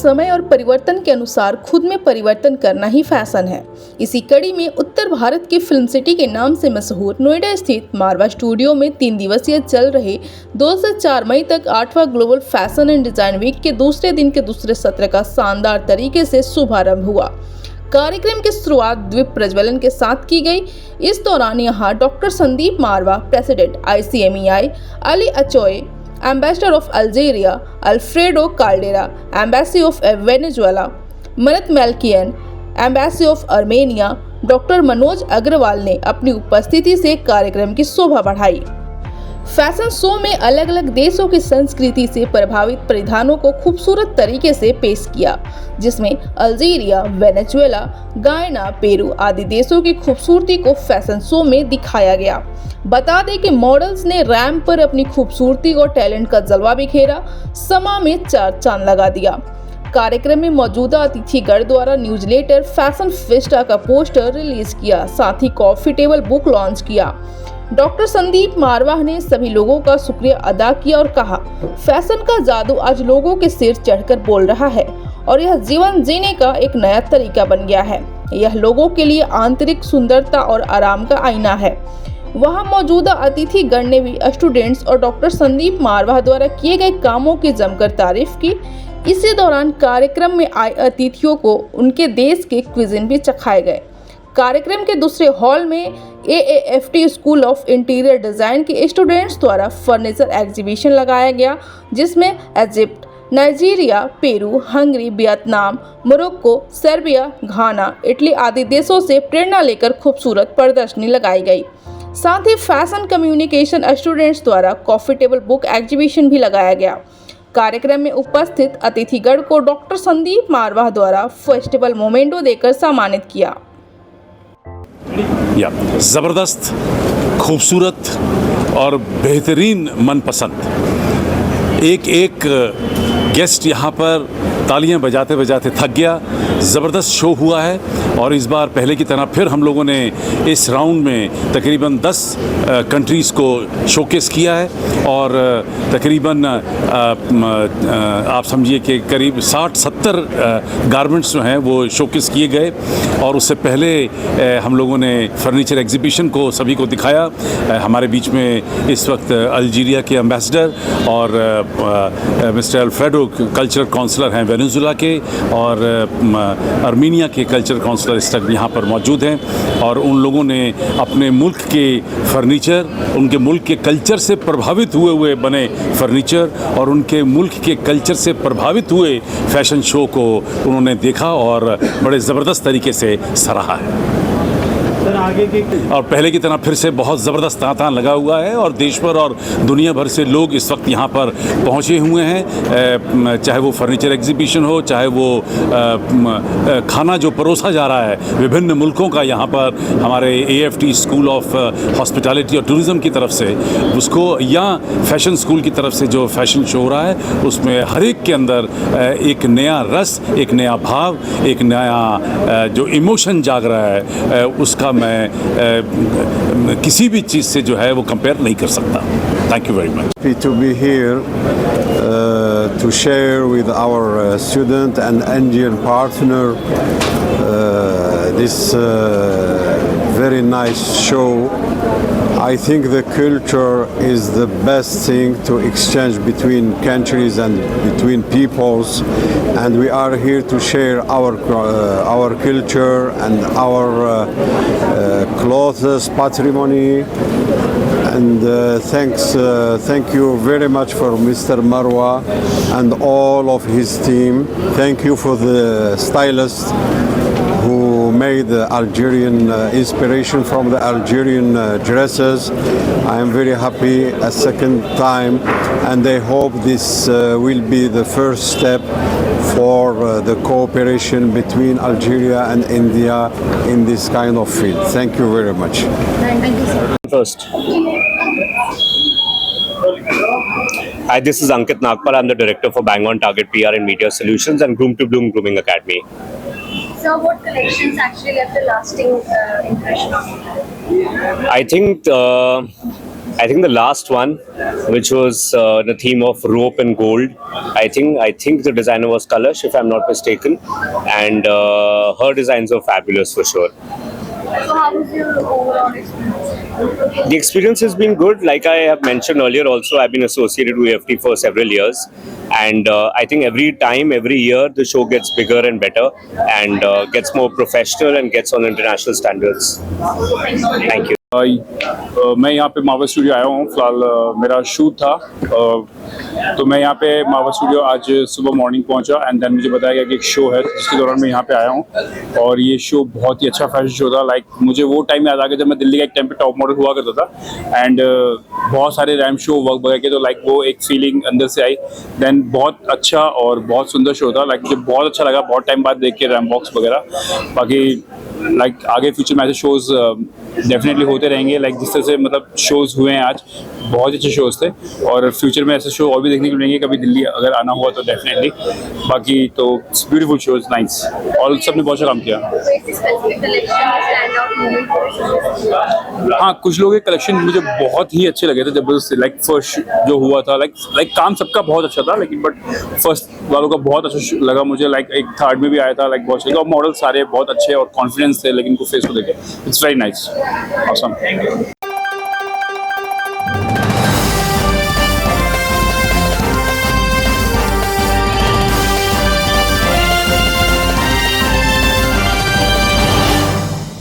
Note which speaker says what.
Speaker 1: समय और परिवर्तन के अनुसार खुद में परिवर्तन करना ही फैशन है। इसी कड़ी में उत्तर भारत की फिल्म सिटी के नाम से मशहूर नोएडा स्थित मारवा स्टूडियो में 3 दिवसीय चल रहे 2 से 4 मई तक 8वां global fashion and design week के दूसरे दिन के दूसरे सत्र का शानदार तरीके से शुभारंभ हुआ। कार्यक्रम की शुरुआत द्वीप प्रज्वलन के साथ की गई। इस दौरान यहाँ doctor Sandeep Marwah, president ICMEI, Ali Achoui, ambassador of Algeria, Alfredo Cardera, embassy of Venezuela, Manat Melkian, embassy of Armenia, doctor Manoj Agarwal ने अपनी उपस्थिति से कार्यक्रम की शोभा बढ़ाई। फैशन शो में अलग अलग देशों की संस्कृति से प्रभावित परिधानों को खूबसूरत तरीके से पेश किया, जिसमें अल्जीरिया, वेनेजुएला, गायना, पेरू आदि देशों की खूबसूरती को फैशन शो में दिखाया गया। बता दें कि मॉडल्स ने रैंप पर अपनी खूबसूरती और टैलेंट का जलवा बिखेरा, समा में 4 चांद लगा दिया। कार्यक्रम में मौजूदा अतिथिगण द्वारा न्यूज़लेटर फैशन फेस्टा का पोस्टर रिलीज किया, साथ ही कॉफी टेबल बुक लॉन्च किया। डॉक्टर संदीप मारवा ने सभी लोगों का शुक्रिया अदा किया और कहा, फैशन का जादू आज लोगों के सिर चढ़कर बोल रहा है और यह जीवन जीने का एक नया तरीका बन गया है। यह लोगों के लिए आंतरिक सुंदरता और आराम का आईना है। वहां मौजूदा अतिथिगण ने भी स्टूडेंट्स और डॉक्टर संदीप मारवा द्वारा किए गए कामों की जमकर तारीफ की। इसी दौरान कार्यक्रम में आए अतिथियों को उनके देश के क्विज़िन भी चखाए गए। कार्यक्रम के दूसरे हॉल में AAFT school of interior design के स्टूडेंट्स द्वारा फर्नीचर एग्जीबिशन लगाया गया, जिसमें Egypt, Nigeria, Peru, Hungary, Vietnam, Morocco, Serbia, Ghana, Italy आदि देशों से प्रेरणा लेकर खूबसूरत प्रदर्शनी लगाई गई। साथ ही फैशन कम्युनिकेशन स्टूडेंट्स द्वारा कॉफी टेबल बुक एग्जीबिशन भी लगाया गया। कार्यक्रम में उपस्थित अतिथिगण को डॉक्टर संदीप मारवा द्वारा फेस्टिवल मोमेंटो देकर सम्मानित किया।
Speaker 2: ज़बरदस्त, खूबसूरत और बेहतरीन मनपसंद एक गेस्ट यहाँ पर तालियां बजाते बजाते थक गया। ज़बरदस्त शो हुआ है और इस बार पहले की तरह फिर हम लोगों ने इस राउंड में तकरीबन 10 कंट्रीज़ को शोकेस किया है और तकरीबन आप समझिए कि करीब 60-70 गारमेंट्स जो हैं वो शोकेस किए गए। और उससे पहले हम लोगों ने फर्नीचर एग्जीबिशन को सभी को दिखाया। हमारे बीच में इस वक्त अल्जीरिया के एम्बेसडर और मिस्टर अल्फ्रेडो कल्चरल काउंसलर हैं वेनेजुएला के, और आर्मेनिया के कल्चरल काउंसलर इस तक यहाँ पर मौजूद हैं। और उन लोगों ने अपने मुल्क के फर्नीचर, उनके मुल्क के कल्चर से प्रभावित हुए बने फर्नीचर और उनके मुल्क के कल्चर से प्रभावित हुए फैशन शो को उन्होंने देखा और बड़े ज़बरदस्त तरीके से सराहा है। और पहले की तरह फिर से बहुत ज़बरदस्त तांता लगा हुआ है और देश भर और दुनिया भर से लोग इस वक्त यहाँ पर पहुँचे हुए हैं। चाहे वो फर्नीचर एग्जीबिशन हो, चाहे वो खाना जो परोसा जा रहा है विभिन्न मुल्कों का, यहाँ पर हमारे AFT स्कूल ऑफ हॉस्पिटैलिटी और टूरिज़म की तरफ से उसको, या फैशन स्कूल की तरफ से जो फैशन शो हो रहा है, उसमें हर एक के अंदर एक नया रस, एक नया भाव, एक नया जो इमोशन जाग रहा है, उसका मैं किसी भी चीज़ से जो है वो कंपेयर नहीं कर सकता। Thank you very much.
Speaker 3: Happy to be here to share with our student and Indian partner this very nice show. I think the culture is the best thing to exchange between countries and between peoples, and we are here to share our culture and our clothes patrimony. And thank you very much for Mr. Marwa and all of his team. Thank you for the stylist who made the Algerian inspiration from the Algerian dresses. I am very happy a second time, and I hope this will be the first step for the cooperation between Algeria and India in this kind of field. Thank you very much.
Speaker 4: Thank you, sir.
Speaker 5: First. Hi, this is Ankit Nagpal. I'm the director for Bang On Target PR and Media Solutions and Groom to Bloom Grooming Academy.
Speaker 4: So, what collections actually left a lasting impression on you?
Speaker 5: I think I think the last one, which was the theme of rope and gold. I think the designer was Kalash, if I'm not mistaken, and her designs were fabulous for sure.
Speaker 4: So how was your overall experience?
Speaker 5: The experience has been good. Like I have mentioned earlier, also I've been associated with UFT for several years, and I think every year the show gets bigger and better, and gets more professional and gets on international standards. Thank you.
Speaker 6: मैं यहाँ पे मावा studio आया हूँ फिलहाल मेरा shoot था तो मैं यहाँ पे मावा स्टूडियो आज सुबह मॉर्निंग पहुँचा एंड देन मुझे बताया गया कि एक शो है जिसके दौरान मैं यहाँ पे आया हूँ और ये शो बहुत ही अच्छा फैशन शो था लाइक मुझे वो टाइम याद आ गया जब मैं दिल्ली का एक टाइम पे टॉप मॉडल हुआ करता था एंड बहुत सारे रैम शो वर्क वगैरह के तो लाइक वो एक फीलिंग अंदर से आई देन बहुत अच्छा और बहुत सुंदर शो था लाइक मुझे बहुत अच्छा लगा बहुत टाइम बाद देख के रैम बॉक्स वगैरह बाकी लाइक आगे फ्यूचर में ऐसे शोज़ डेफिनेटली होते रहेंगे लाइक जिस तरह से मतलब शोज़ हुए हैं आज बहुत अच्छे शोज़ थे और फ्यूचर में ऐसे शो और भी देखने को मिलेंगे कभी दिल्ली अगर आना हुआ तो डेफिनेटली बाकी तो ब्यूटीफुल शोज़ नाइस और सबने बहुत अच्छा काम किया हाँ कुछ लोगों के कलेक्शन मुझे बहुत ही अच्छे लगे थे जबरदस्त लाइक फर्स्ट जो हुआ था लाइक काम सबका बहुत अच्छा था लेकिन बट फर्स्ट वालों का बहुत अच्छा लगा मुझे लाइक एक थर्ड में भी आया था लाइक बहुत अच्छा और मॉडल सारे बहुत अच्छे और कॉन्फिडेंस थे लेकिन को फेस को देखे इट्स वेरी नाइस ऑसम